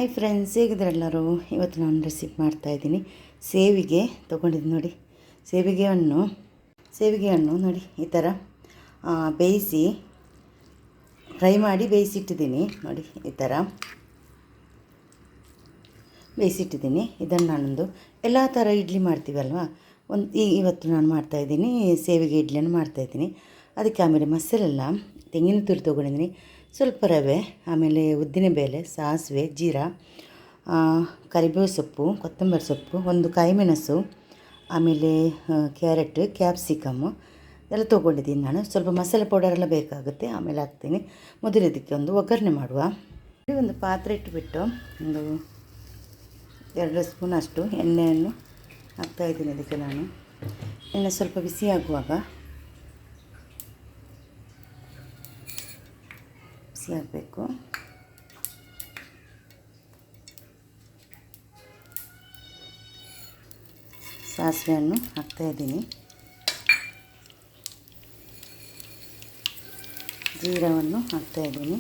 Hi friends, ಹೇಗಿದ್ರೆಲ್ಲರೂ? ಇವತ್ತು ನಾನು recipe ಮಾಡ್ತಾಯಿದ್ದೀನಿ. ಸೇವಿಗೆ ತೊಗೊಂಡಿದ್ದು ನೋಡಿ. ಸೇವಿಗೆ ಹಣ್ಣು ನೋಡಿ ಈ ಥರ ಬೇಯಿಸಿ ಫ್ರೈ ಮಾಡಿ ಬೇಯಿಸಿಟ್ಟಿದ್ದೀನಿ ನೋಡಿ. ಈ ಥರ ಬೇಯಿಸಿಟ್ಟಿದ್ದೀನಿ. ಇದನ್ನು ನಾನೊಂದು ಎಲ್ಲ ಥರ ಇಡ್ಲಿ ಮಾಡ್ತೀವಲ್ವ, ಇವತ್ತು ನಾನು ಮಾಡ್ತಾಯಿದ್ದೀನಿ ಸೇವಿಗೆ ಇಡ್ಲಿಯನ್ನು ಮಾಡ್ತಾಯಿದ್ದೀನಿ. ಅದಕ್ಕೆ ಆಮೇಲೆ ಮಸಾಲೆಲ್ಲ ತೆಂಗಿನ ತುರಿ ತೊಗೊಂಡಿದ್ದೀನಿ, ಸ್ವಲ್ಪ ರವೆ, ಆಮೇಲೆ ಉದ್ದಿನಬೇಳೆ, ಸಾಸಿವೆ, ಜೀರಾ, ಕರಿಬೇವು ಸೊಪ್ಪು, ಕೊತ್ತಂಬರಿ ಸೊಪ್ಪು, ಒಂದು ಕಾಯಿಮೆಣಸು, ಆಮೇಲೆ ಕ್ಯಾರೆಟ್, ಕ್ಯಾಪ್ಸಿಕಮ್ಮು ಎಲ್ಲ ತೊಗೊಂಡಿದ್ದೀನಿ ನಾನು. ಸ್ವಲ್ಪ ಮಸಾಲೆ ಪೌಡರೆಲ್ಲ ಬೇಕಾಗುತ್ತೆ, ಆಮೇಲೆ ಹಾಕ್ತೀನಿ. ಮೊದಲು ಇದಕ್ಕೆ ಒಂದು ಒಗ್ಗರಣೆ ಮಾಡುವ. ಒಂದು ಪಾತ್ರೆ ಇಟ್ಟುಬಿಟ್ಟು ಒಂದು 2 ಸ್ಪೂನ್ ಅಷ್ಟು ಎಣ್ಣೆಯನ್ನು ಹಾಕ್ತಾಯಿದ್ದೀನಿ. ಇದಕ್ಕೆ ನಾನು ಎಣ್ಣೆ ಸ್ವಲ್ಪ ಬಿಸಿ ಆಗುವಾಗ ಆಗಬೇಕು. ಸಾಸಿವೆಯನ್ನು ಹಾಕ್ತಾಯಿದ್ದೀನಿ, ಜೀರವನ್ನು ಹಾಕ್ತಾಯಿದ್ದೀನಿ,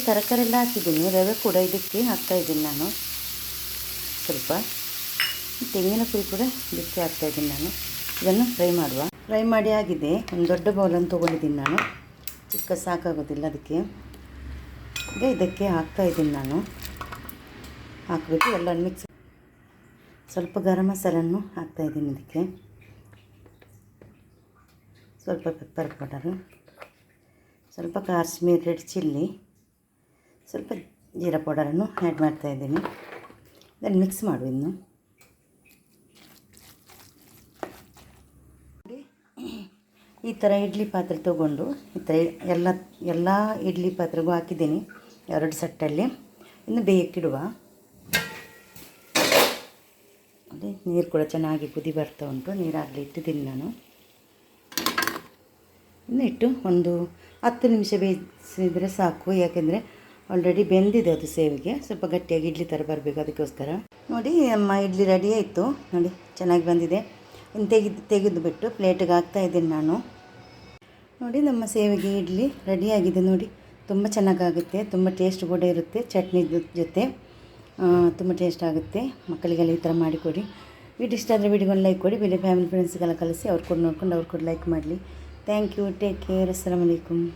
ತರಕಾರಿ ಎಲ್ಲ ಹಾಕಿದ್ದೀನಿ. ರವೆ ಕೂಡ ಇದಕ್ಕೆ ಹಾಕ್ತಾಯಿದ್ದೀನಿ ನಾನು. ಸ್ವಲ್ಪ ತೆಂಗಿನ ತುರಿ ಕೂಡ ಇದಕ್ಕೆ ಹಾಕ್ತಾಯಿದ್ದೀನಿ ನಾನು. ಇದನ್ನು ಫ್ರೈ ಮಾಡಿ ಆಗಿದೆ. ಒಂದು ದೊಡ್ಡ ಬೌಲನ್ನು ತೊಗೊಂಡಿದ್ದೀನಿ ನಾನು, ಚಿಕ್ಕ ಸಾಕಾಗೋದಿಲ್ಲ ಅದಕ್ಕೆ. ಈಗ ಇದಕ್ಕೆ ಹಾಕ್ತಾಯಿದ್ದೀನಿ ನಾನು. ಹಾಕಿಬಿಟ್ಟು ಎಲ್ಲ ಮಿಕ್ಸ್. ಸ್ವಲ್ಪ ಗರಂ ಮಸಾಲನ್ನು ಹಾಕ್ತಾಯಿದ್ದೀನಿ ಇದಕ್ಕೆ, ಸ್ವಲ್ಪ ಪೆಪ್ಪರ್ ಪೌಡರು, ಸ್ವಲ್ಪ ಕಾಶ್ಮೀರಿ ರೆಡ್ ಚಿಲ್ಲಿ, ಸ್ವಲ್ಪ ಜೀರಾ ಪೌಡರನ್ನು ಆ್ಯಡ್ ಮಾಡ್ತಾಯಿದ್ದೀನಿ. ಇದನ್ನು ಮಿಕ್ಸ್ ಮಾಡು. ಇನ್ನು ಈ ಥರ ಇಡ್ಲಿ ಪಾತ್ರೆ ತೊಗೊಂಡು ಈ ಥರ ಎಲ್ಲ ಇಡ್ಲಿ ಪಾತ್ರೆಗೂ ಹಾಕಿದ್ದೀನಿ 2 ಸಟ್ಟಲ್ಲಿ. ಇನ್ನು ಬೇಯಕ್ಕಿಡುವ. ಅದೇ ನೀರು ಕೂಡ ಚೆನ್ನಾಗಿ ಕುದಿ ಬರ್ತಾ ಉಂಟು. ನೀರಾಗಲಿ ಇಟ್ಟಿದ್ದೀನಿ ನಾನು. ಇನ್ನು ಇಟ್ಟು ಒಂದು 10 ನಿಮಿಷ ಬೇಯಿಸಿದರೆ ಸಾಕು, ಯಾಕೆಂದರೆ ಆಲ್ರೆಡಿ ಬೆಂದಿದೆ ಅದು. ಸೇವಿಗೆ ಸ್ವಲ್ಪ ಗಟ್ಟಿಯಾಗಿ ಇಡ್ಲಿ ಥರ ಬರಬೇಕು, ಅದಕ್ಕೋಸ್ಕರ. ನೋಡಿ, ನಮ್ಮ ಇಡ್ಲಿ ರೆಡಿ ಆಯಿತು ನೋಡಿ, ಚೆನ್ನಾಗಿ ಬಂದಿದೆ. ಇನ್ನು ತೆಗೆದುಬಿಟ್ಟು ಪ್ಲೇಟಿಗೆ ಹಾಕ್ತಾಯಿದ್ದೀನಿ ನಾನು. ನೋಡಿ, ನಮ್ಮ ಸೇವಿಗೆ ಇಡ್ಲಿ ರೆಡಿಯಾಗಿದೆ ನೋಡಿ. ತುಂಬ ಚೆನ್ನಾಗಾಗುತ್ತೆ, ತುಂಬ ಟೇಸ್ಟ್ ಕೂಡ ಇರುತ್ತೆ. ಚಟ್ನಿ ಜೊತೆ ತುಂಬ ಟೇಸ್ಟ್ ಆಗುತ್ತೆ. ಮಕ್ಕಳಿಗೆಲ್ಲ ಈ ಥರ ಮಾಡಿಕೊಡಿ. ವಿಡಿಯೋ ಇಷ್ಟ ಆದರೆ ವಿಡಿಯೋಗೊಂದು ಲೈಕ್ ಕೊಡಿ. ಬೇರೆ ಫ್ಯಾಮಿಲಿ ಫ್ರೆಂಡ್ಸ್ಗೆಲ್ಲ ಕಳಿಸಿ, ಅವ್ರು ಕೂಡ ನೋಡ್ಕೊಂಡು ಅವ್ರು ಕೂಡ ಲೈಕ್ ಮಾಡಲಿ. Thank you. Take care. ಅಸ್ಸಲಾಮು ಅಲೈಕುಮ್.